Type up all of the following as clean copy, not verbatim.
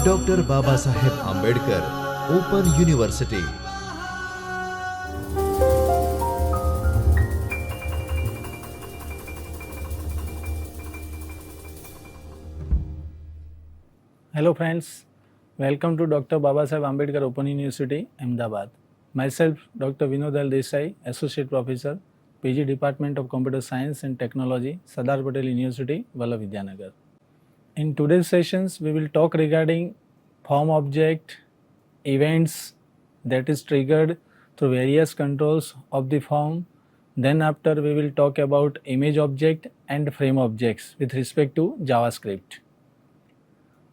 Doctor Baba Saheb Ambedkar open university. Hello friends, welcome to Dr. Babasaheb Ambedkar Open University, Ahmedabad. Myself, Dr. Vinod L. Desai, Associate Professor, PG Department of Computer Science and Technology, Sardar Patel University, Vidyanagar. In today's sessions, we will talk regarding form object, events that is triggered through various controls of the form. Then after we will talk about image object and frame objects with respect to JavaScript.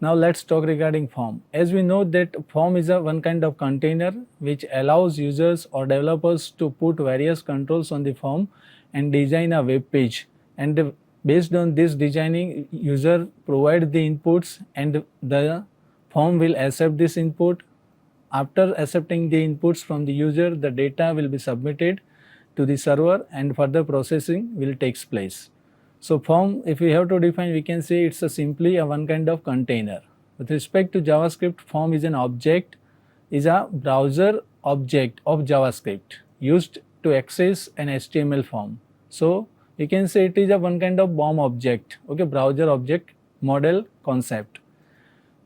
Now let's talk regarding form. As we know that form is one kind of container which allows users or developers to put various controls on the form and design a web page, and based on this designing, user provide the inputs and the form will accept this input. After accepting the inputs from the user, the data will be submitted to the server and further processing will take place. So form, if we have to define, we can say it's simply one kind of container. With respect to JavaScript, form is an object, is a browser object of JavaScript used to access an HTML form. So we can say it is one kind of BOM object, okay, browser object model concept.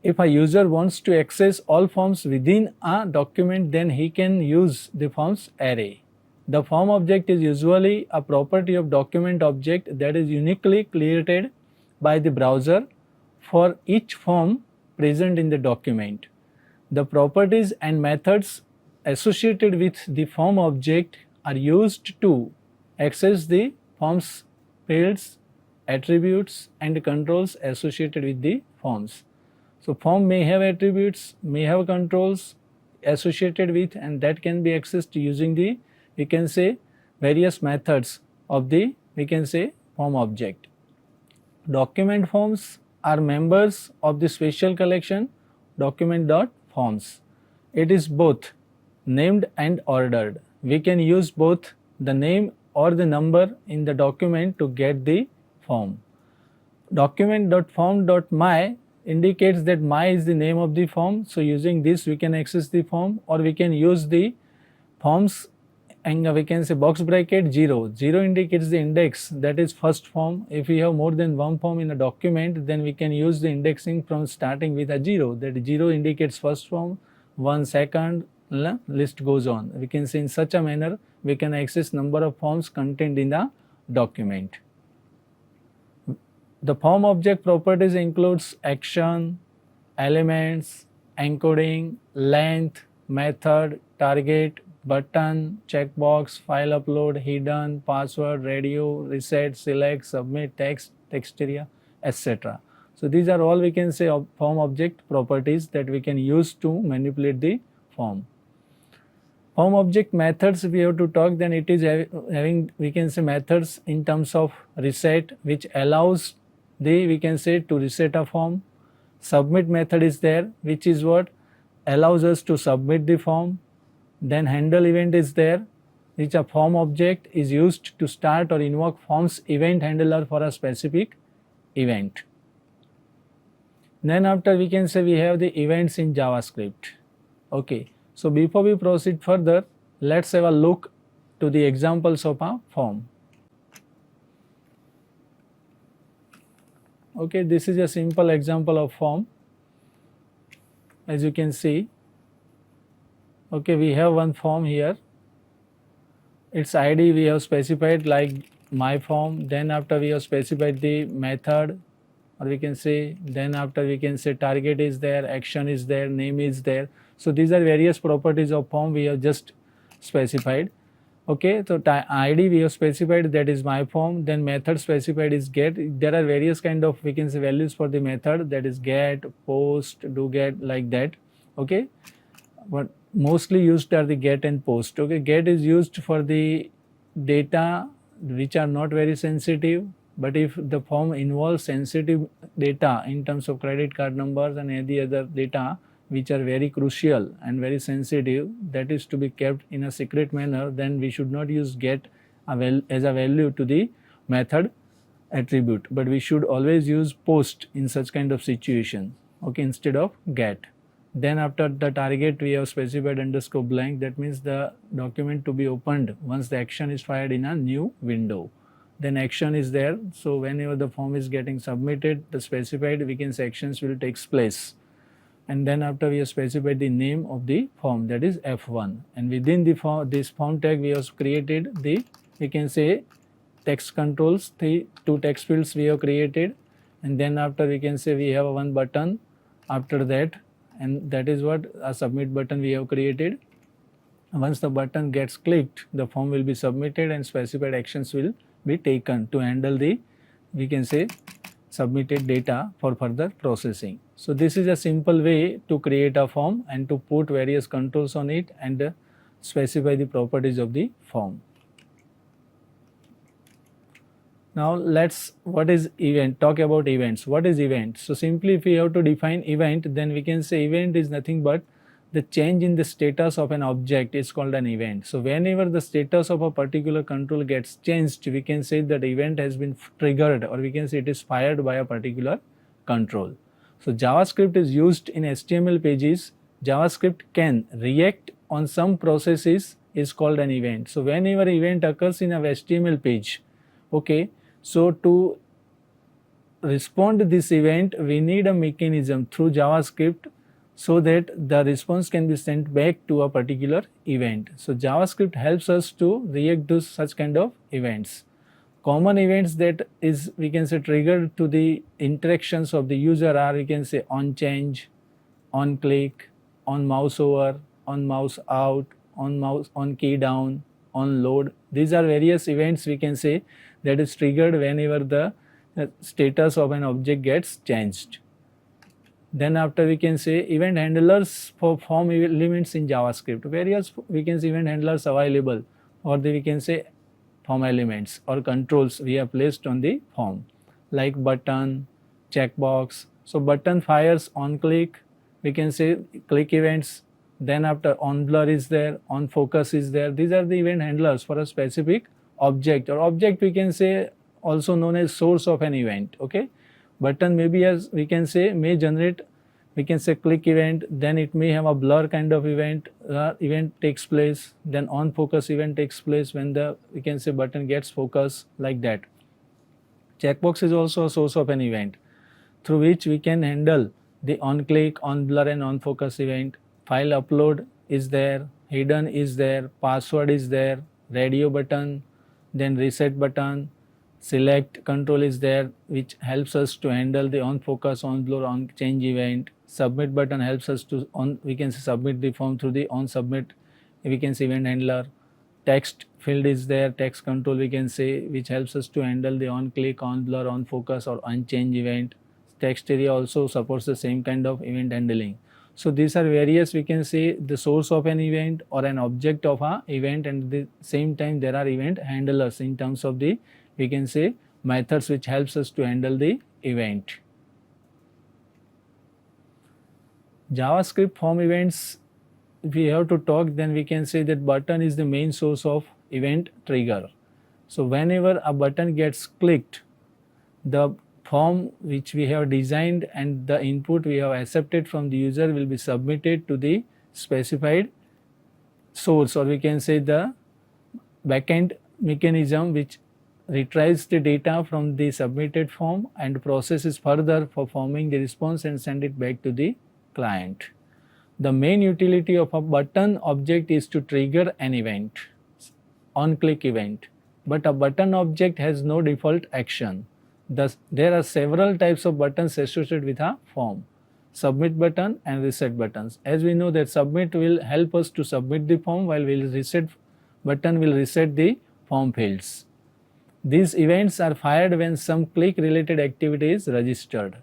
If a user wants to access all forms within a document, then he can use the forms array. The form object is usually a property of document object that is uniquely created by the browser for each form present in the document. The properties and methods associated with the form object are used to access the forms, fields, attributes and controls associated with the forms. So form may have attributes, may have controls associated with, and that can be accessed using the, we can say, various methods of the, we can say, form object. Document forms are members of the special collection document.forms. It is both named and ordered. We can use both the name or the number in the document to get the form. Document.form.my indicates that my is the name of the form. So using this we can access the form, or we can use the forms and we can say box bracket 0. 0 indicates the index, that is first form. If we have more than one form in a document, then we can use the indexing from starting with a 0. That 0 indicates first form, 1 second, list goes on. We can say in such a manner we can access number of forms contained in the document. The form object properties includes action, elements, encoding, length, method, target, button, checkbox, file upload, hidden, password, radio, reset, select, submit, text, text area, etc. So these are all, we can say, form object properties that we can use to manipulate the form. Form object methods, if we have to talk, then it is having, we can say, methods in terms of reset, which allows the, we can say, to reset a form. Submit method is there, which is what allows us to submit the form. Then handle event is there, which a form object is used to start or invoke form's event handler for a specific event. Then after, we can say, we have the events in JavaScript. Okay. So before we proceed further, let's have a look to the examples of a form. Okay, this is a simple example of form. As you can see, okay, we have one form here. Its ID we have specified like my form. Then after, we have specified the method, or we can say, then after, we can say target is there, action is there, name is there. So these are various properties of form we have just specified. Okay, so ID we have specified, that is my form. Then method specified is get. There are various kind of, we can say, values for the method, that is get, post, do get, like that. Okay, but mostly used are the get and post. Okay, get is used for the data which are not very sensitive, but if the form involves sensitive data in terms of credit card numbers and any other data which are very crucial and very sensitive, that is to be kept in a secret manner, then we should not use get as a value to the method attribute, but we should always use post in such kind of situation, okay, instead of get. Then after the target we have specified underscore blank, that means the document to be opened once the action is fired in a new window. Then action is there, so whenever the form is getting submitted, the specified we can say actions will take place. And then after we have specified the name of the form, that is F1, and within the form, this form tag we have created the, we can say, text controls, two text fields we have created, and then after we can say we have one button after that, and that is what a submit button we have created. Once the button gets clicked, the form will be submitted and specified actions will be taken to handle the, we can say, submitted data for further processing. So this is a simple way to create a form and to put various controls on it and specify the properties of the form. Now let's, what is event? Talk about events. What is event? So simply if we have to define event, then we can say event is nothing but the change in the status of an object is called an event. So whenever the status of a particular control gets changed, we can say that event has been triggered, or we can say it is fired by a particular control. So JavaScript is used in HTML pages. JavaScript can react on some processes is called an event. So whenever event occurs in a HTML page, okay, so to respond to this event, we need a mechanism through JavaScript so that the response can be sent back to a particular event. So JavaScript helps us to react to such kind of events. Common events that is, we can say, triggered to the interactions of the user are, we can say, on change, on click, on mouse over, on mouse out, on key down, on load. These are various events we can say that is triggered whenever the status of an object gets changed. Then after we can say event handlers for form elements in JavaScript. Various we can say event handlers available, or we can say form elements or controls we have placed on the form, like button, checkbox. So button fires on click, we can say click events. Then after on blur is there, on focus is there. These are the event handlers for a specific object, or object we can say also known as source of an event, okay. Button maybe, as we can say, may generate, we can say, click event, then it may have a blur kind of event, event takes place, then on focus event takes place when the, we can say, button gets focus, like that. Checkbox is also a source of an event through which we can handle the on click, on blur and on focus event. File upload is there, hidden is there, password is there, radio button, then reset button, select control is there, which helps us to handle the on focus, on blur, on change event. Submit button helps us to we can say submit the form through the on submit, we can say event handler. Text field is there, text control we can say, which helps us to handle the on click, on blur, on focus or on change event. Text area also supports the same kind of event handling. So these are various, we can say, the source of an event or an object of a event, and at the same time there are event handlers in terms of the, we can say, methods which helps us to handle the event. JavaScript form events, if we have to talk, then we can say that button is the main source of event trigger. So whenever a button gets clicked, the form which we have designed and the input we have accepted from the user will be submitted to the specified source, or we can say the backend mechanism which retrieves the data from the submitted form and processes further for forming the response and send it back to the client. The main utility of a button object is to trigger an event, on click event, but a button object has no default action. Thus, there are several types of buttons associated with a form: submit button and reset buttons. As we know that submit will help us to submit the form, while reset button will reset the form fields. These events are fired when some click related activity is registered.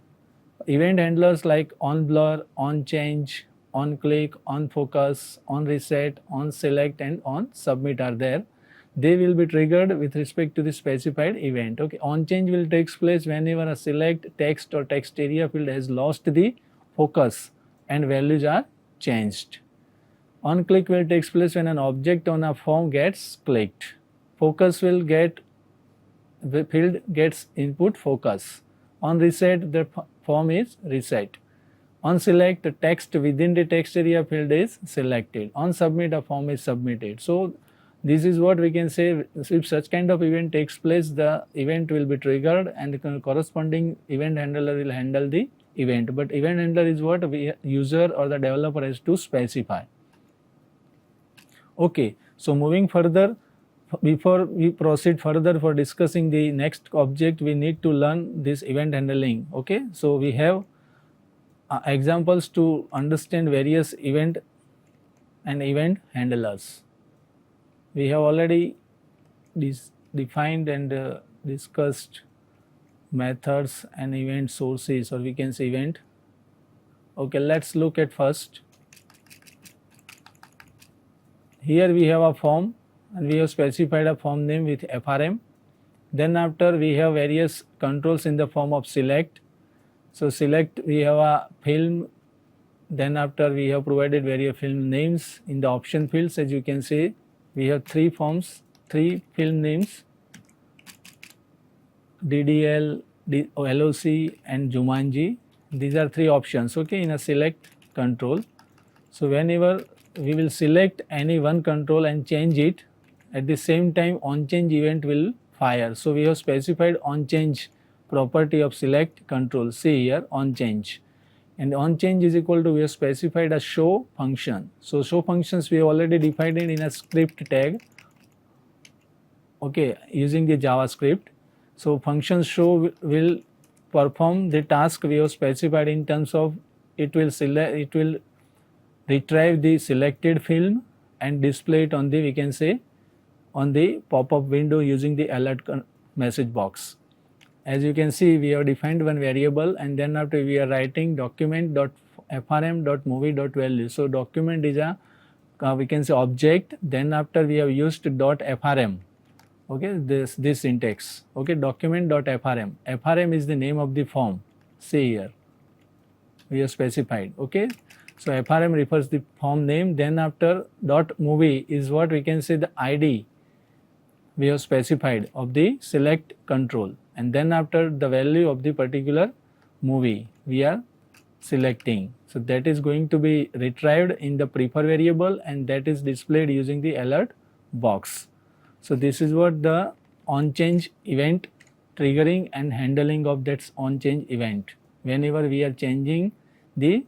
Event handlers like on blur, on change, on click, on focus, on reset, on select and on submit are there. They will be triggered with respect to the specified event. Okay, on change will take place whenever a select text or text area field has lost the focus and values are changed. On click will take place when an object on a form gets clicked. Focus will get the field gets input focus. On reset, the form is reset. On select, the text within the text area field is selected. On submit, a form is submitted. So this is what we can say. If such kind of event takes place, the event will be triggered and the corresponding event handler will handle the event. But event handler is what we user or the developer has to specify. Okay, so moving further, before we proceed further for discussing the next object, we need to learn this event handling. Okay, so we have examples to understand various event and event handlers. We have already defined and discussed methods and event sources, or we can say event. Okay, let's look at first. Here we have a form and we have specified a form name with FRM. Then after we have various controls in the form of select. So select, we have a film. Then after we have provided various film names in the option fields. As you can see, we have three forms, three film names, DDL, LOC and Jumanji. These are three options, okay, in a select control. So whenever we will select any one control and change it, at the same time on change event will fire. So we have specified on change property of select control. See here, on change, and on change is equal to, we have specified a show function. So show functions we have already defined it in a script tag, okay, using the JavaScript. So function show will perform the task we have specified in terms of it will retrieve the selected film and display it on the, we can say, on the pop-up window using the alert message box. As you can see, we have defined one variable and then after we are writing document.frm.movie.value. So document is a we can say object, then after we have used .frm, okay, this syntax, okay, document.frm. frm is the name of the form. See here, we have specified, okay. So frm refers the form name, then after .movie is what we can say the ID we have specified of the select control, and then after the value of the particular movie we are selecting. So that is going to be retrieved in the prefer variable and that is displayed using the alert box. So this is what the on change event triggering and handling of that on change event whenever we are changing the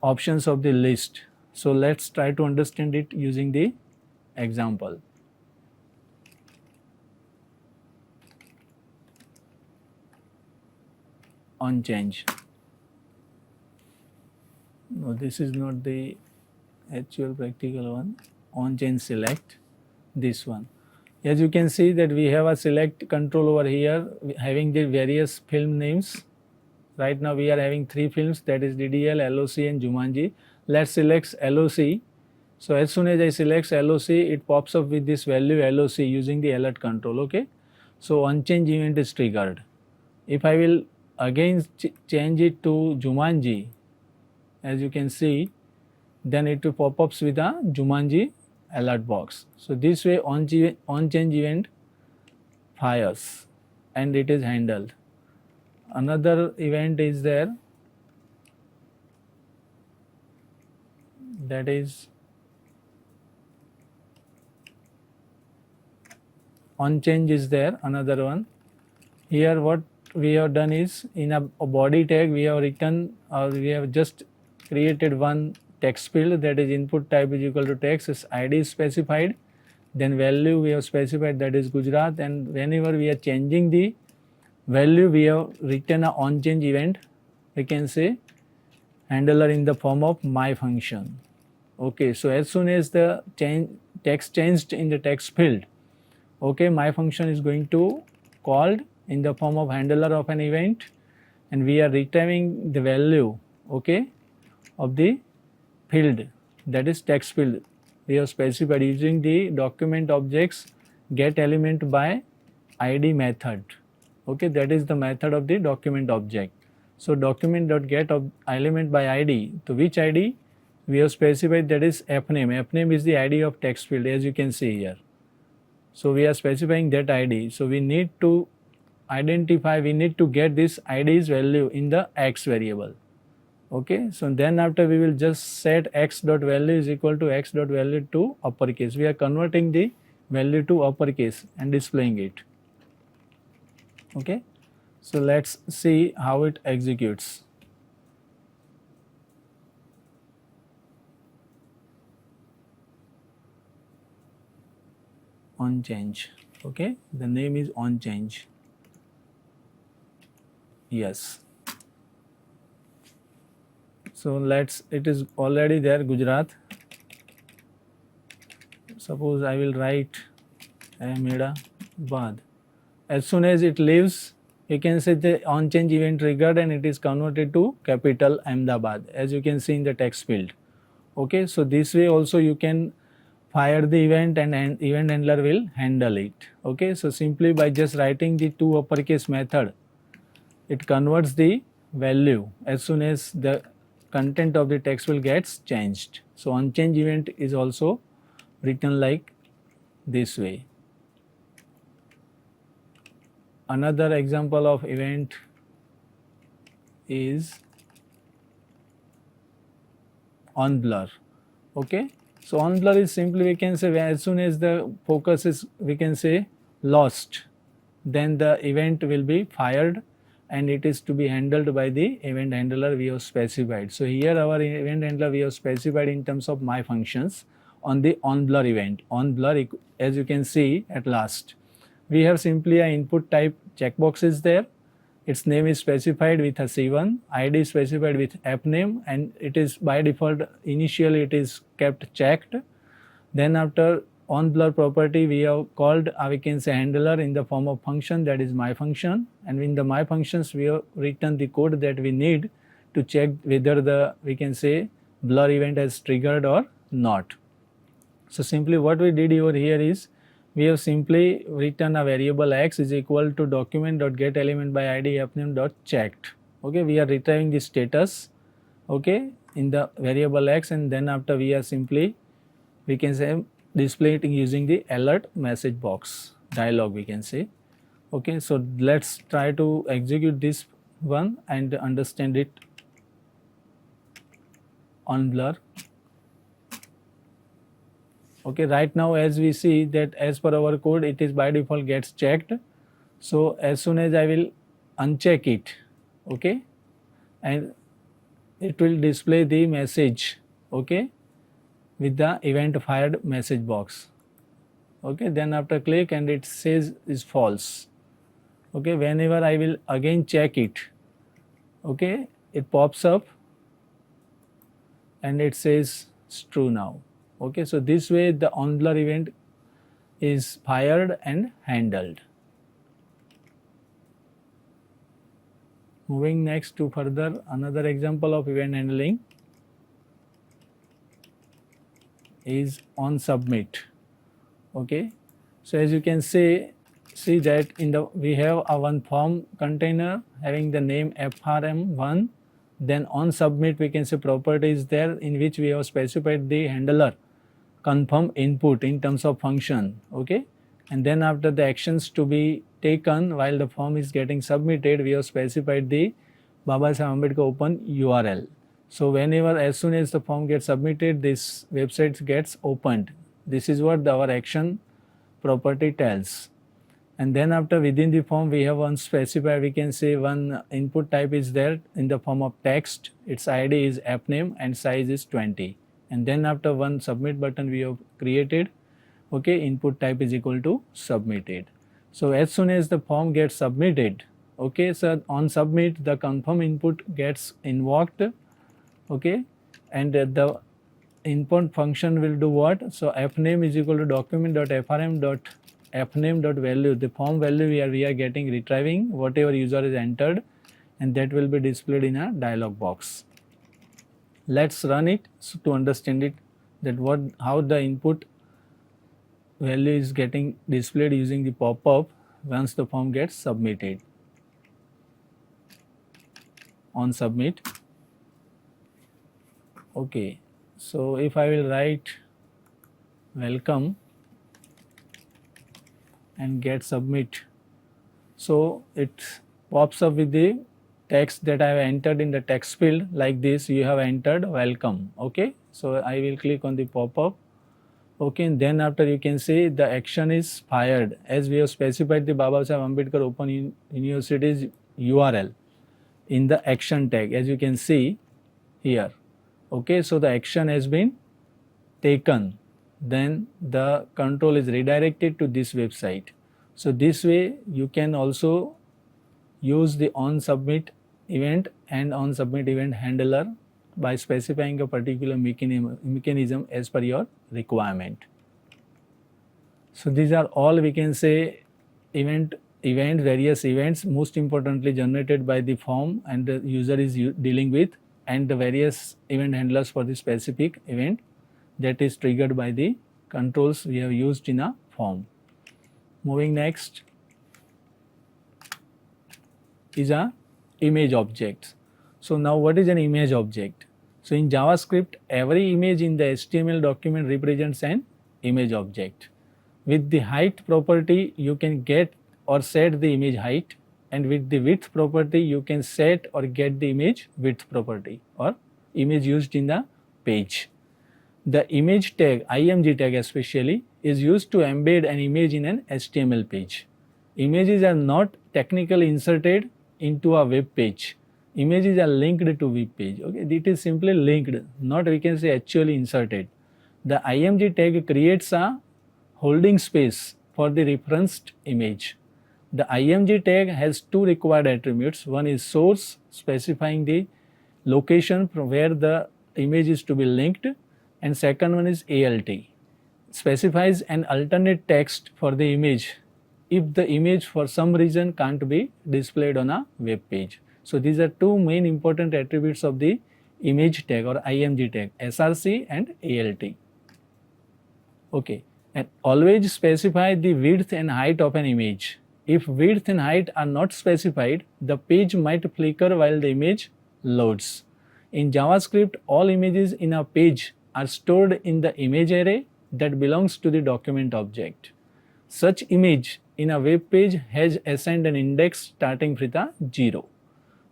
options of the list. So let's try to understand it using the example. On change. No, this is not the actual practical one. On change select, this one. As you can see that we have a select control over here having the various film names. Right now we are having three films, that is DDL, LOC and Jumanji. Let's select LOC. So as soon as I select LOC, it pops up with this value LOC using the alert control, okay. So on change event is triggered. If I will again change it to Jumanji, as you can see, then it will pop up with a Jumanji alert box. So this way on change event fires and it is handled. Another event is there, that is on change is there, another one. Here what we have done is in a body tag we have written or we have just created one text field, that is input type is equal to text, its ID is specified, then value we have specified, that is Gujarat, and whenever we are changing the value we have written a on change event, we can say handler in the form of my function. Okay, so as soon as the text changed in the text field, okay, my function is going to called in the form of handler of an event and we are retrieving the value, okay, of the field, that is text field. We have specified using the document objects get element by ID method, okay, that is the method of the document object. So document.get element by ID, to which ID we have specified, that is fname. Fname is the ID of text field, as you can see here. So we are specifying that ID. So we need to identify, we need to get this ID's value in the X variable. Okay, so then after we will just set X dot value is equal to X dot value to uppercase. We are converting the value to uppercase and displaying it. Okay, so let's see how it executes. On change. Okay, the name is on change. Yes. So let's, it is already there, Gujarat. Suppose I will write Ahmedabad. As soon as it leaves, you can say the on change event triggered and it is converted to capital Ahmedabad, as you can see in the text field. Okay, so this way also you can fire the event and event handler will handle it. Okay, so simply by just writing the two uppercase method, it converts the value as soon as the content of the text will gets changed. So on change event is also written like this way. Another example of event is on blur. Okay, so on blur is simply, we can say as soon as the focus is, we can say, lost, then the event will be fired and it is to be handled by the event handler we have specified. So here our event handler we have specified in terms of my functions on the on blur event. On blur, as you can see at last, we have simply a input type checkbox is there. Its name is specified with a C1, ID is specified with app name, and it is by default initially it is kept checked. Then after on blur property we have called we can say handler in the form of function, that is my function, and in the my functions we have written the code that we need to check whether the, we can say, blur event has triggered or not. So simply what we did over here is we have simply written a variable X is equal to document.getElement by ID appname.checked. Okay, we are retrieving the status, okay, in the variable X, and then after we are simply, we can say, display it using the alert message box dialog, we can say. Okay, so let's try to execute this one and understand it on blur. Okay, right now as we see that as per our code it is by default gets checked. So as soon as I will uncheck it, okay, and it will display the message, okay, with the event fired message box. Okay, then after click and it says is false. Okay, whenever I will again check it, okay, it pops up and it says it's true now. Okay, so this way the on blur event is fired and handled. Moving next to further another example of event handling is on submit. Okay, so as you can see that in the, we have a one form container having the name frm1, then on submit we can say property is there in which we have specified the handler confirm input in terms of function. Okay, and then after the actions to be taken while the form is getting submitted, we have specified the Babasaheb Ambedkar open URL. So whenever, as soon as the form gets submitted, this website gets opened. This is what our action property tells. And then after within the form we have one specified, we can say one input type is there in the form of text, its ID is app name and size is 20. And then after one submit button we have created, okay, input type is equal to submitted. So as soon as the form gets submitted, okay, so on submit the confirm input gets invoked, okay, and the input function will do what? So fname is equal to document.frm.fname.value, the form value we are getting retrieving whatever user is entered, and that will be displayed in a dialog box. Let's run it to understand it, that what, how the input value is getting displayed using the pop-up once the form gets submitted. On submit. Okay, so if I will write welcome, and get submit. So it pops up with the text that I have entered in the text field like this. You have entered welcome. Okay, so I will click on the pop up. Okay, and then after you can see the action is fired as we have specified the Babasaheb Ambedkar Open University's URL in the action tag, as you can see here. Okay, so the action has been taken, then the control is redirected to this website. So this way you can also use the on submit event and on submit event handler by specifying a particular mechanism as per your requirement. So these are all we can say various events, most importantly generated by the form and the user is dealing with, and the various event handlers for the specific event that is triggered by the controls we have used in a form. Moving next is a image object. So now what is an image object? So in JavaScript, every image in the HTML document represents an image object. With the height property, you can get or set the image height, and with the width property, you can set or get the image width property or image used in the page. The image tag, img tag especially, is used to embed an image in an HTML page. Images are not technically inserted into a web page. Images are linked to web page. Okay, it is simply linked, not we can say actually inserted. The img tag creates a holding space for the referenced image. The img tag has two required attributes. One is source, specifying the location from where the image is to be linked, and second one is alt, specifies an alternate text for the image if the image for some reason can't be displayed on a web page. So these are two main important attributes of the image tag or img tag, src and alt. Okay, and always specify the width and height of an image. If width and height are not specified, the page might flicker while the image loads. In JavaScript, all images in a page are stored in the image array that belongs to the document object. Such image in a web page has assigned an index starting with a 0.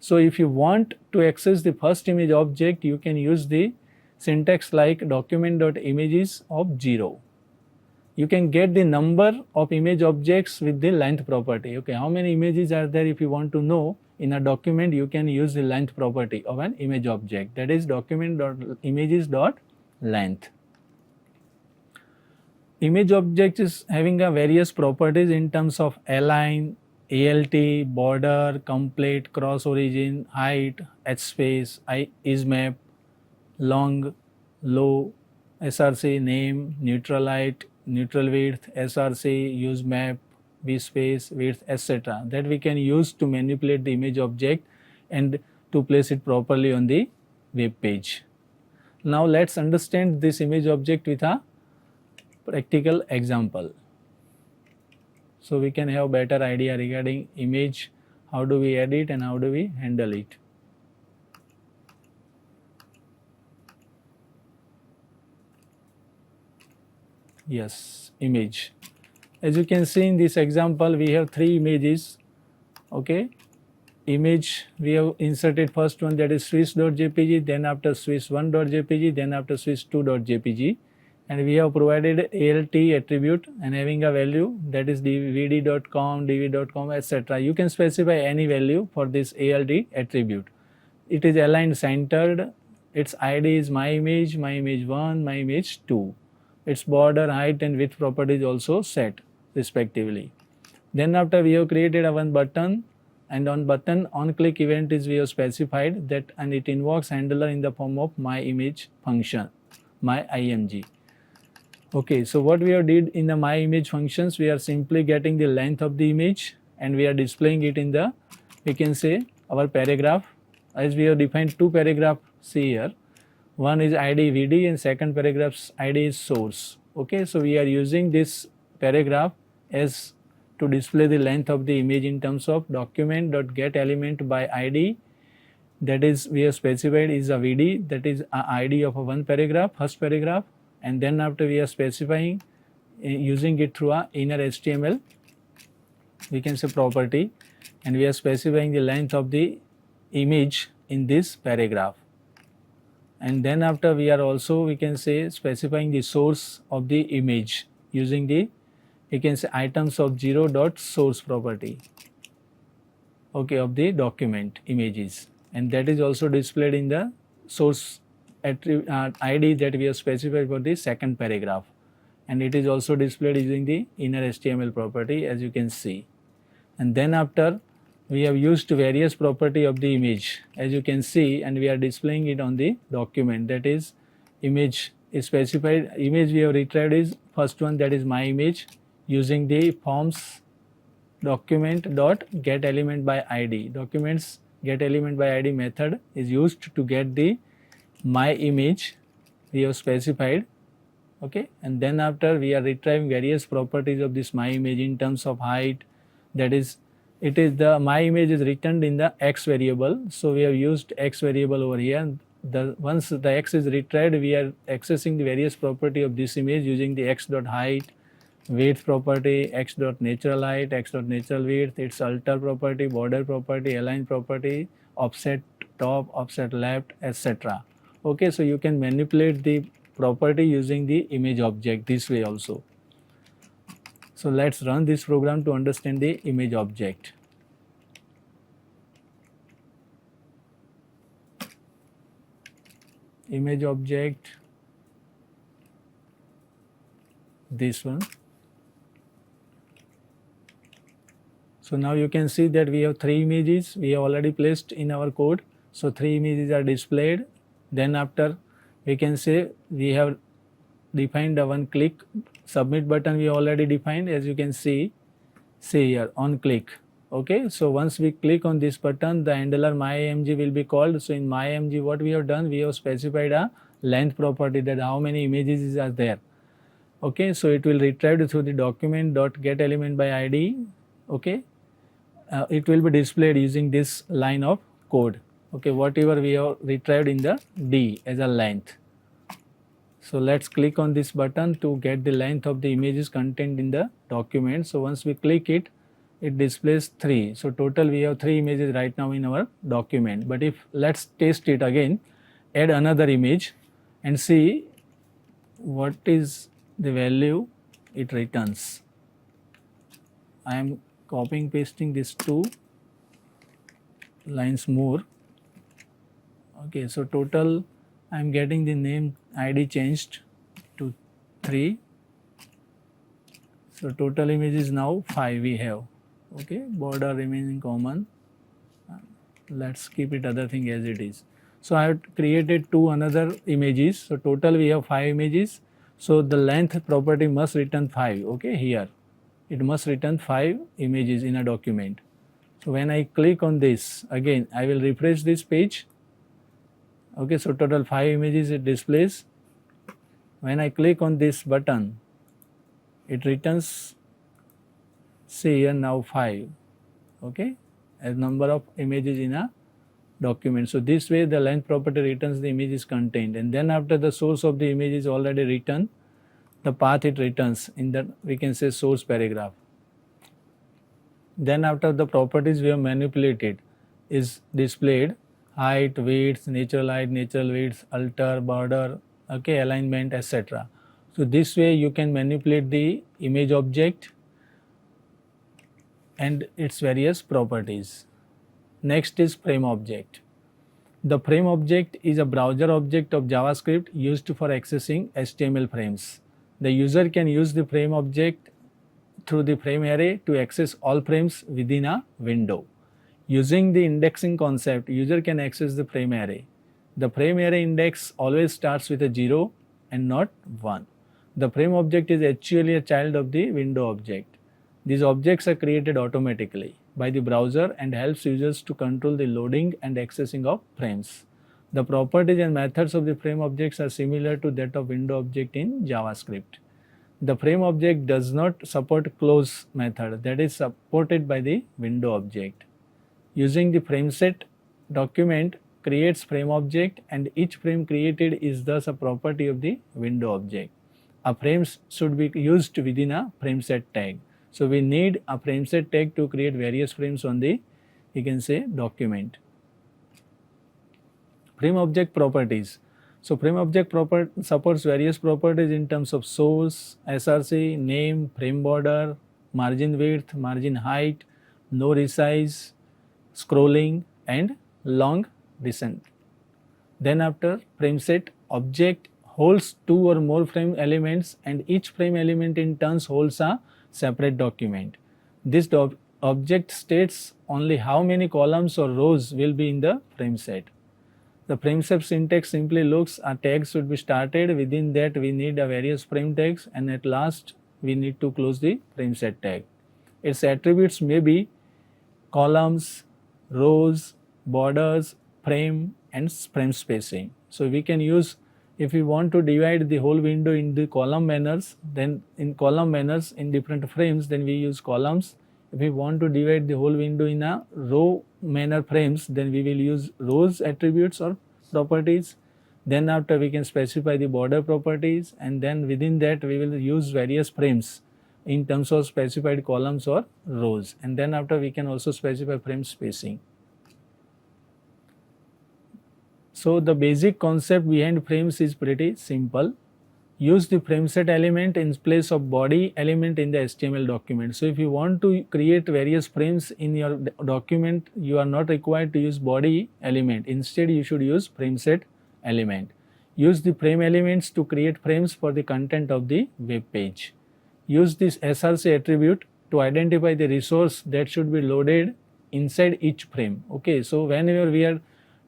So if you want to access the first image object, you can use the syntax like document.images of 0. You can get the number of image objects with the length property. Okay, how many images are there? If you want to know in a document, you can use the length property of an image object, that is document.images.length. Image object is having a various properties in terms of align, alt, border, complete, cross origin, height, hspace, ismap, long, low, src, name, neutral height, neutral width, src, use map, vspace, width, etc. that we can use to manipulate the image object and to place it properly on the web page. Now let's understand this image object with a practical example. So we can have better idea regarding image, how do we edit and how do we handle it. Yes, image. As you can see in this example, we have three images. Okay, image we have inserted first one, that is swiss.jpg, then after swiss1.jpg, then after swiss2.jpg, and we have provided alt attribute and having a value that is dvd.com, dv.com, etc. You can specify any value for this alt attribute. It is aligned centered. Its id is my image 1, my image 2. Its border, height and width properties also set respectively. Then after we have created a one button, and on button on click event is we have specified that, and it invokes handler in the form of my image function, my img. Okay, so what we have did in the my image functions, we are simply getting the length of the image and we are displaying it in the, we can say, our paragraph, as we have defined two paragraphs. See here, one is id vd and second paragraph's id is source. Okay, so we are using this paragraph as to display the length of the image in terms of document.getElement by id, that is we have specified is a vd, that is a id of a one paragraph, first paragraph, and then after we are specifying using it through a inner HTML we can say property, and we are specifying the length of the image in this paragraph. And then after we are also, we can say, specifying the source of the image using the, we can say, items of 0 dot source property, okay, of the document images, and that is also displayed in the source ID that we have specified for the second paragraph, and it is also displayed using the inner HTML property, as you can see. And then after we have used various property of the image, as you can see, and we are displaying it on the document. That is, image is specified, image we have retrieved is first one, that is my image, using the forms document dot get element by id. Documents get element by id method is used to get the my image we have specified, okay. And then after we are retrieving various properties of this my image in terms of height, that is, it is the my image is returned in the x variable, so we have used x variable over here. Once the x is retrieved, we are accessing the various property of this image using the x dot height, width property, x dot natural height, x dot natural width, its alter property, border property, align property, offset top, offset left, etc. Okay, so you can manipulate the property using the image object this way also. So let's run this program to understand the image object. Image object, this one. So now you can see that we have 3 images we have already placed in our code. So 3 images are displayed. Then after we can say we have defined a one click submit button we already defined, as you can see here on click. Okay, so once we click on this button, the handler myimg will be called. So in myimg what we have done, we have specified a length property, that how many images are there. Okay, so it will retrieve through the document dot get element by id. Okay, it will be displayed using this line of code. Okay, whatever we have retrieved in the D as a length. So let's click on this button to get the length of the images contained in the document. So once we click it, it displays 3. So total we have 3 images right now in our document. But if let's test it again, add another image and see what is the value it returns. I am copying pasting these 2 lines more. Okay, so total I am getting the name ID changed to 3. So total image is now 5 we have. Okay, border remaining common. Let's keep it other thing as it is. So I have created 2 another images. So total we have 5 images. So the length property must return 5. Okay, here it must return 5 images in a document. So when I click on this, again I will refresh this page. Okay, so total 5 images it displays. When I click on this button, it returns, see here now 5. Okay, as number of images in a document. So this way the length property returns the images contained, and then after the source of the image is already written, the path it returns in that we can say source paragraph. Then after the properties we have manipulated is displayed, height, width, natural height, natural width, alter, border, okay, alignment, etc. So this way you can manipulate the image object and its various properties. Next is frame object. The frame object is a browser object of JavaScript used for accessing HTML frames. The user can use the frame object through the frame array to access all frames within a window. Using the indexing concept, user can access the frame array. The frame array index always starts with a 0 and not 1. The frame object is actually a child of the window object. These objects are created automatically by the browser and helps users to control the loading and accessing of frames. The properties and methods of the frame objects are similar to that of window object in JavaScript. The frame object does not support close method that is supported by the window object. Using the frameset document creates frame object, and each frame created is thus a property of the window object. A frame should be used within a frameset tag. So we need a frame set tag to create various frames on the, you can say, document. Frame object properties. So frame object supports various properties in terms of source, SRC, name, frame border, margin width, margin height, no resize, scrolling and long descent. Then after, frame set object holds two or more frame elements and each frame element in turns holds a separate document. This object states only how many columns or rows will be in the frame set. The frame set syntax simply looks a tag should be started, within that we need a various frame tags, and at last we need to close the frame set tag. Its attributes may be columns, rows, borders, frame and frame spacing. So we can use, if we want to divide the whole window in the column manners, then in column manners in different frames, then we use columns. If we want to divide the whole window in a row manner frames, then we will use rows attributes or properties. Then after, we can specify the border properties, and then within that we will use various frames in terms of specified columns or rows, and then after we can also specify frame spacing. So the basic concept behind frames is pretty simple. Use the frame set element in place of body element in the HTML document. So if you want to create various frames in your document, you are not required to use body element. Instead, you should use frame set element. Use the frame elements to create frames for the content of the web page. Use this SRC attribute to identify the resource that should be loaded inside each frame. Okay, so whenever we are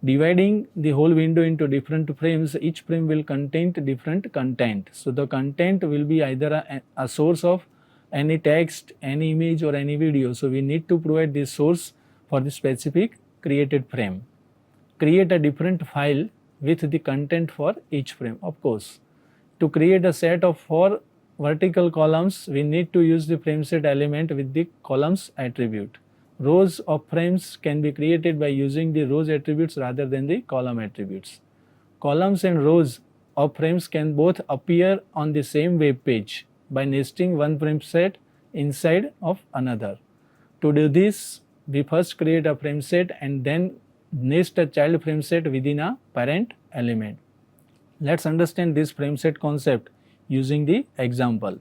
dividing the whole window into different frames, each frame will contain different content. So the content will be either a source of any text, any image or any video. So we need to provide this source for the specific created frame. Create a different file with the content for each frame. Of course, to create a set of 4 vertical columns, we need to use the frame set element with the columns attribute. Rows of frames can be created by using the rows attributes rather than the column attributes. Columns and rows of frames can both appear on the same web page by nesting one frame set inside of another. To do this, we first create a frame set and then nest a child frame set within a parent element. Let's understand this frame set concept using the example.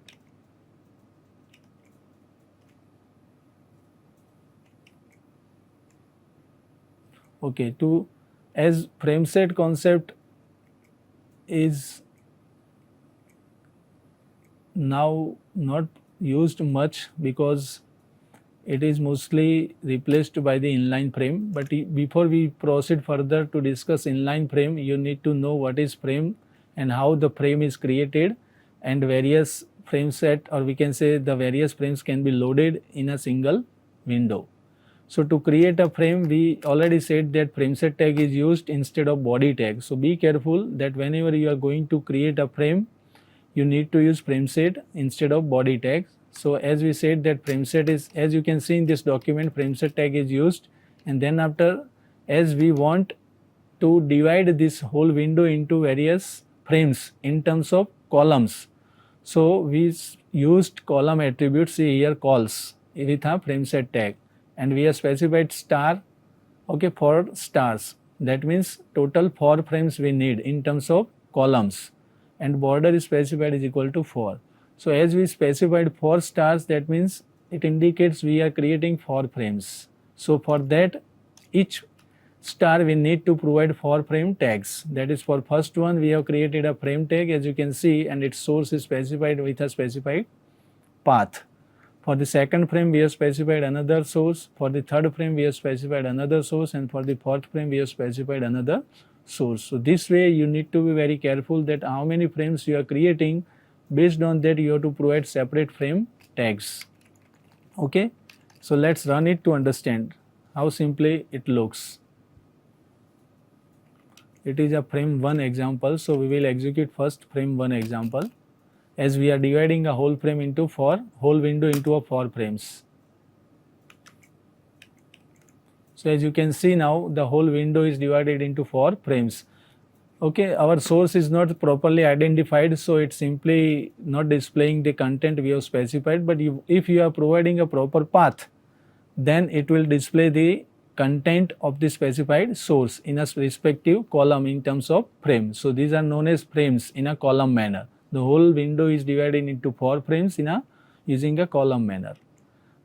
Okay, as frame set concept is now not used much because it is mostly replaced by the inline frame. But before we proceed further to discuss inline frame, you need to know what is frame and how the frame is created, and various frame set, or we can say the various frames can be loaded in a single window. So to create a frame, we already said that frame set tag is used instead of body tag. So be careful that whenever you are going to create a frame, you need to use frame set instead of body tags. So as we said that frame set is, as you can see in this document, frame set tag is used, and then after, as we want to divide this whole window into various frames in terms of columns, so we used column attributes here, calls, with a frame set tag, and we have specified star, okay, for stars. That means total 4 frames we need in terms of columns, and border is specified is equal to 4. So as we specified 4 stars, that means it indicates we are creating 4 frames. So for that, each star we need to provide 4 frame tags. That is, for first one we have created a frame tag, as you can see, and its source is specified with a specified path. For the second frame we have specified another source, for the third frame we have specified another source, and for the fourth frame we have specified another source. So this way you need to be very careful that how many frames you are creating. Based on that, you have to provide separate frame tags. Okay, so let's run it to understand how simply it looks. It is a frame 1 example, so we will execute first frame 1 example, as we are dividing a whole frame into 4, whole window into 4 frames. So as you can see now, the whole window is divided into 4 frames. Okay, our source is not properly identified, so it's simply not displaying the content we have specified. But if you are providing a proper path, then it will display the content of the specified source in a respective column in terms of frame. So these are known as frames in a column manner. The whole window is divided into 4 frames in a using a column manner.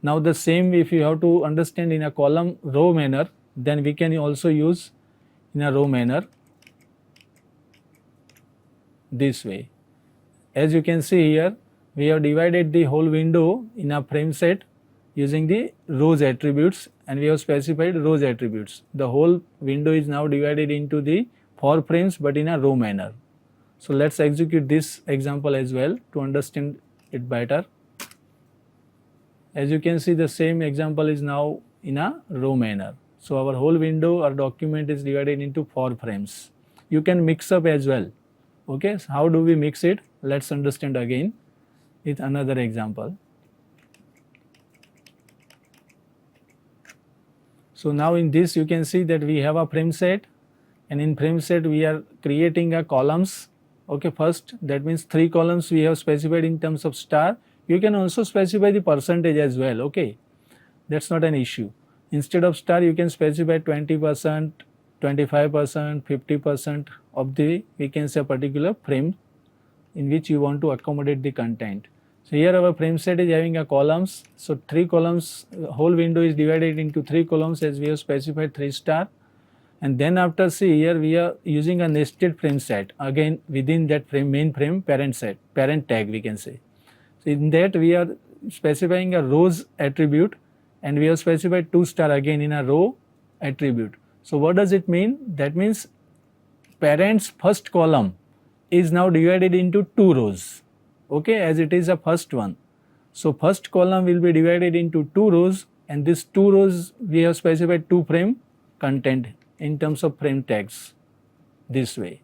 Now the same, if you have to understand in a column row manner, then we can also use in a row manner this way. As you can see here, we have divided the whole window in a frame set using the rows attributes, and we have specified rows attributes. The whole window is now divided into the 4 frames but in a row manner. So let's execute this example as well to understand it better. As you can see, the same example is now in a row manner. So our whole window or document is divided into 4 frames. You can mix up as well. Okay, so how do we mix it? Let's understand again with another example. So now in this you can see that we have a frame set, and in frame set we are creating a columns. Okay, first that means 3 columns we have specified in terms of star. You can also specify the percentage as well. Okay, that's not an issue. Instead of star you can specify 20%, 25%, 50% of the, we can say, particular frame in which you want to accommodate the content. So here our frame set is having a columns. So 3 columns, whole window is divided into 3 columns as we have specified 3 star. And then after, see here we are using a nested frame set again within that frame, main frame parent set, parent tag we can say. So in that we are specifying a rows attribute, and we have specified 2 star again in a row attribute. So what does it mean? That means parent's first column is now divided into 2 rows. Okay, as it is a first one. So first column will be divided into 2 rows, and this 2 rows we have specified 2 frame content in terms of frame tags this way.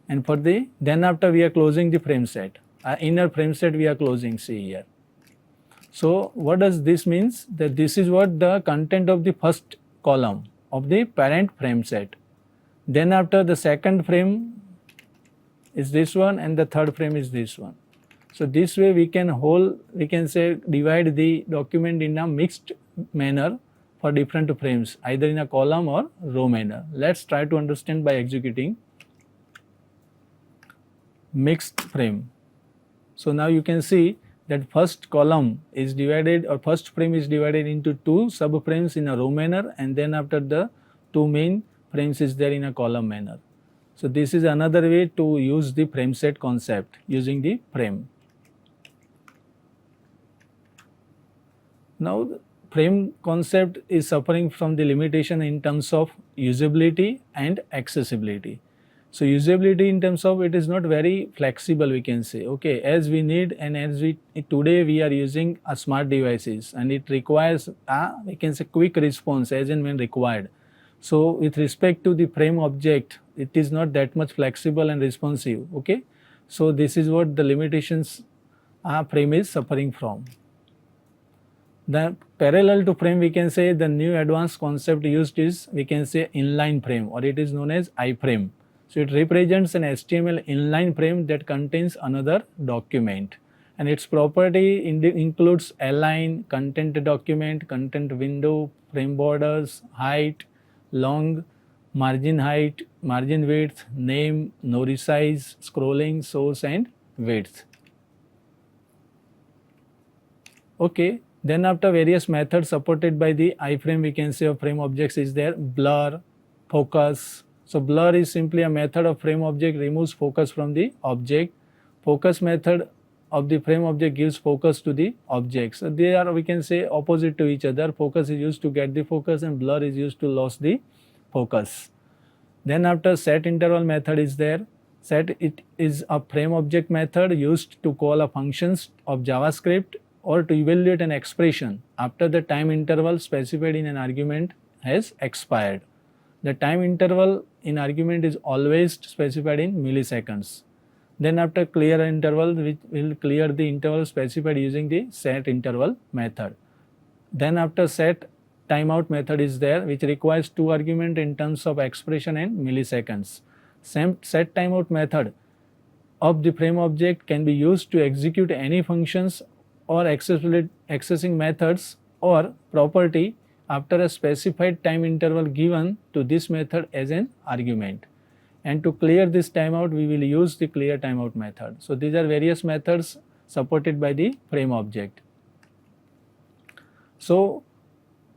And for the, then after we are closing the frame set. Inner frame set we are closing, see here. So what does this means? That this is what the content of the first column of the parent frame set. Then after, the second frame is this one and the third frame is this one. So this way we can say divide the document in a mixed manner for different frames, either in a column or row manner. Let's try to understand by executing mixed frame. So now you can see that first column is divided, or first frame is divided into 2 subframes in a row manner, and then after the 2 main frames is there in a column manner. So this is another way to use the frame set concept using the frame. Now the frame concept is suffering from the limitation in terms of usability and accessibility. So usability in terms of it is not very flexible, we can say. Okay, as we need, and as we today we are using a smart devices, and it requires a, we can say, quick response as and when required. So with respect to the frame object, it is not that much flexible and responsive. Okay, so this is what the limitations frame is suffering from. The parallel to frame, we can say the new advanced concept used is, we can say, inline frame, or it is known as iframe. So it represents an HTML inline frame that contains another document, and its property includes align, content document, content window, frame borders, height, long, margin height, margin width, name, no resize, scrolling, source and width. Okay, then after, various methods supported by the iframe, we can say, of frame objects is there. Blur, focus. So blur is simply a method of frame object removes focus from the object. Focus method of the frame object gives focus to the object. So they are, we can say, opposite to each other. Focus is used to get the focus and blur is used to lose the focus. Then after, set interval method is there. Set, it is a frame object method used to call a functions of JavaScript or to evaluate an expression after the time interval specified in an argument has expired. The time interval in argument is always specified in milliseconds. Then after, clear interval, which will clear the interval specified using the set interval method. Then after, set timeout method is there, which requires 2 arguments in terms of expression and milliseconds. Set timeout method of the frame object can be used to execute any functions or accessing methods or property after a specified time interval given to this method as an argument. And to clear this timeout, we will use the clear timeout method. So these are various methods supported by the frame object. So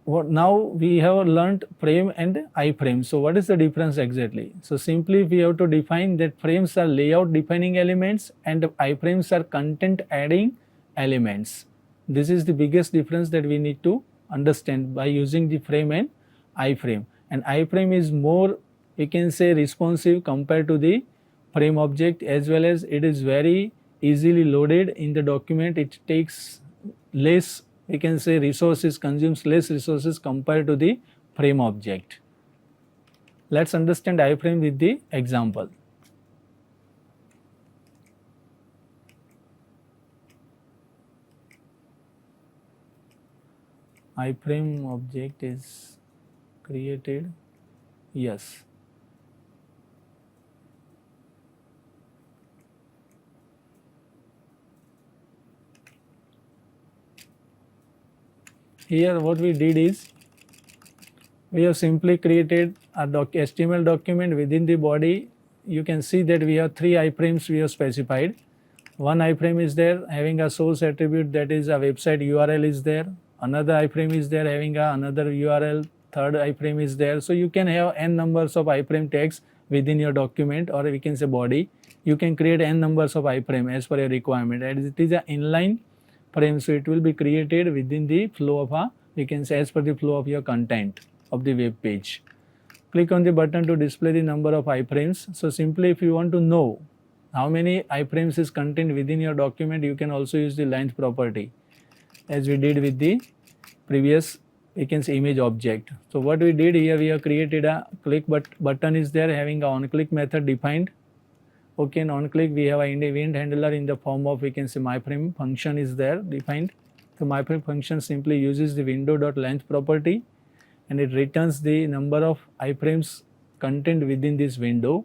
now we have learnt frame and iframe. So what is the difference exactly? So simply we have to define that frames are layout defining elements and iframes are content adding elements. This is the biggest difference that we need to understand by using the frame and iframe. And iframe is more, we can say, responsive compared to the frame object, as well as it is very easily loaded in the document. It takes less, we can say, resources, consumes less resources compared to the frame object. Let's understand iframe with the example. Iframe object is created, yes. Here what we did is, we have simply created a HTML document. Within the body you can see that we have 3 iframes we have specified. One iframe is there having a source attribute, that is a website URL is there. Another iframe is there having another URL. Third iframe is there. So you can have n numbers of iframe tags within your document, or we can say body. You can create n numbers of iframe as per your requirement, and it is an inline frame, so it will be created within the flow of a, we can say, as per the flow of your content of the web page. Click on the button to display the number of iframes. So simply if you want to know how many iframes is contained within your document, you can also use the length property, as we did with the previous, we can say, image object. So what we did here, we have created a click button is there having a on click method defined. Okay, and on click we have an event handler in the form of, we can say, myFrame function is there defined. So myFrame function simply uses the window.length property and it returns the number of iframes contained within this window,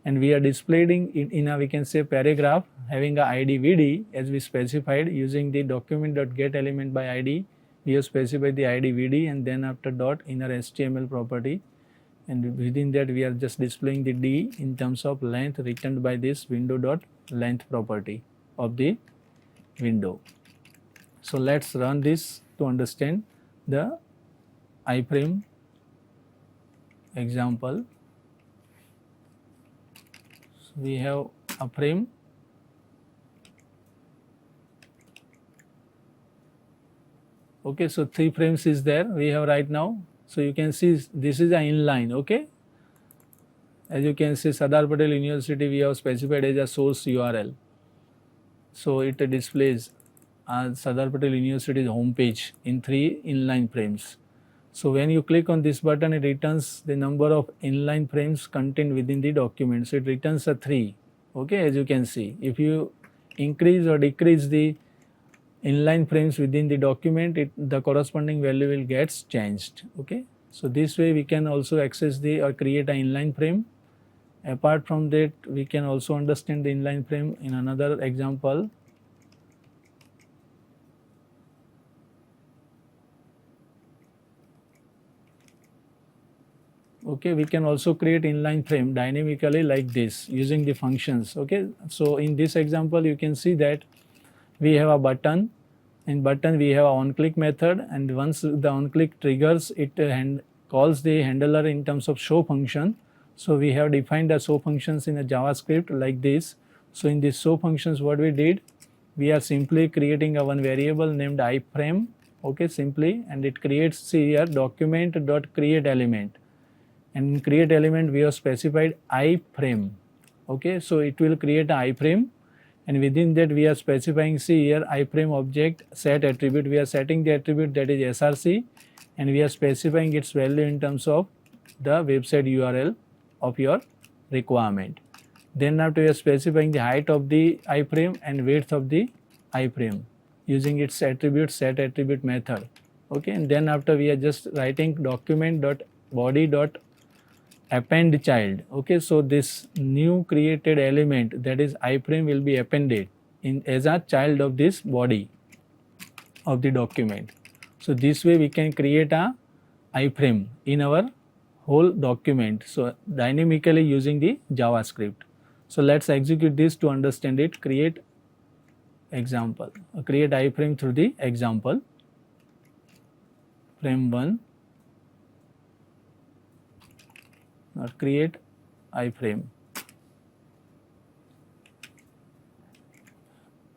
and we are displaying in a, we can say, paragraph having a id vd as we specified using the document.getElement by id. We have specified the id vd and then after dot inner HTML property, and within that we are just displaying the d in terms of length returned by this window.length property of the window. So let's run this to understand the iframe example. So we have a frame, okay, so 3 frames is there we have right now. So you can see this is an inline, okay. As you can see, Sardar Patel University we have specified as a source URL. So it displays Sardar Patel University's homepage in 3 inline frames. So when you click on this button, it returns the number of inline frames contained within the document. So it returns a 3, okay, as you can see. If you increase or decrease the inline frames within the document, the corresponding value will get changed, okay. So this way we can also access the or create an inline frame. Apart from that, we can also understand the inline frame in another example. Okay, we can also create inline frame dynamically like this using the functions, okay. So in this example you can see that we have a button. In button we have a on click method, and once the on click triggers, it calls the handler in terms of show function. So we have defined the show functions in a JavaScript like this. So in this show functions, what we did, we are simply creating a one variable named iframe, okay, simply, and it creates here document.createElement, and in create element we have specified iframe, okay. So it will create an iframe, and within that we are specifying, see here, iframe object set attribute. We are setting the attribute that is src, and we are specifying its value in terms of the website URL of your requirement. Then after we are specifying the height of the iframe and width of the iframe using its attribute set attribute method, okay. And then after we are just writing document.body.text append child. Okay, so this new created element, that is iframe, will be appended in as a child of this body of the document. So this way we can create a iframe in our whole document, so dynamically using the JavaScript. So let's execute this to understand it. Create example, create iframe through the example, frame 1, or create iframe.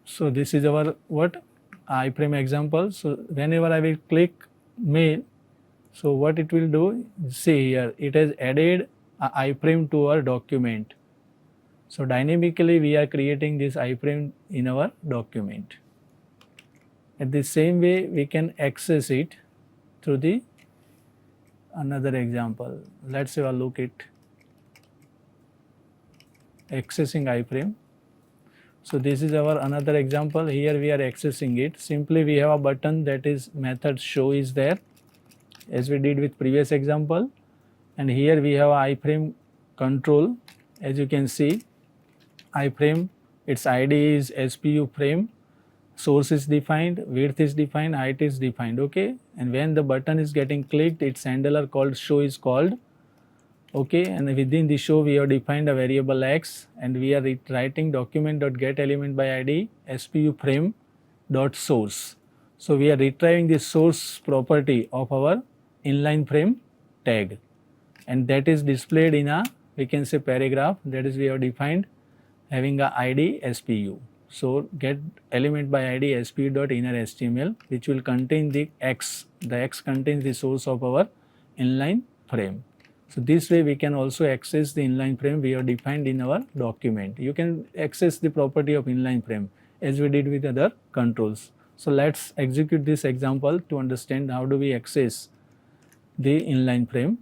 So this is our what iframe example. So whenever I will click mail, so what it will do, see here, it has added a iframe to our document. So dynamically we are creating this iframe in our document. At the same way we can access it through the another example. Let's have a look at accessing iframe. So this is our another example. Here we are accessing it. Simply we have a button, that is method show is there, as we did with previous example, and here we have a iframe control. As you can see, iframe, its ID is SPU frame, source is defined, width is defined, height is defined. Okay, and when the button is getting clicked, its handler called show is called. Okay, and within the show we have defined a variable x, and we are writing document.getElementById SPU frame dot source. So we are retrieving the source property of our inline frame tag, and that is displayed in a, we can say, paragraph, that is we have defined having a ID SPU. So get element by ID SPU dot inner HTML, which will contain the x. The x contains the source of our inline frame. So this way we can also access the inline frame we have defined in our document. You can access the property of inline frame as we did with other controls. So let's execute this example to understand how do we access the inline frame.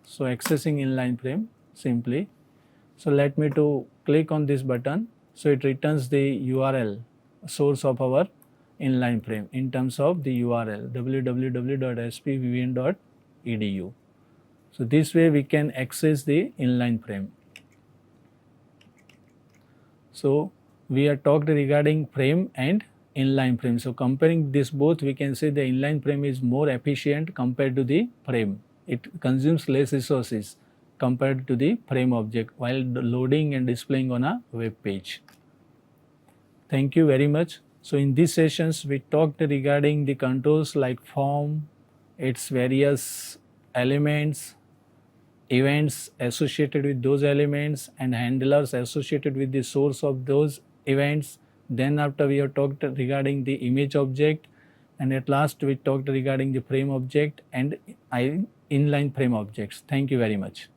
So accessing inline frame simply. So let me to click on this button. So it returns the URL, source of our inline frame, in terms of the URL www.spvn.edu. So this way we can access the inline frame. So we are talked regarding frame and inline frame. So comparing this both, we can say the inline frame is more efficient compared to the frame. It consumes less resources compared to the frame object while loading and displaying on a web page. Thank you very much. So in these sessions we talked regarding the controls like form, its various elements, events associated with those elements, and handlers associated with the source of those events. Then after we have talked regarding the image object, and at last we talked regarding the frame object and inline frame objects. Thank you very much.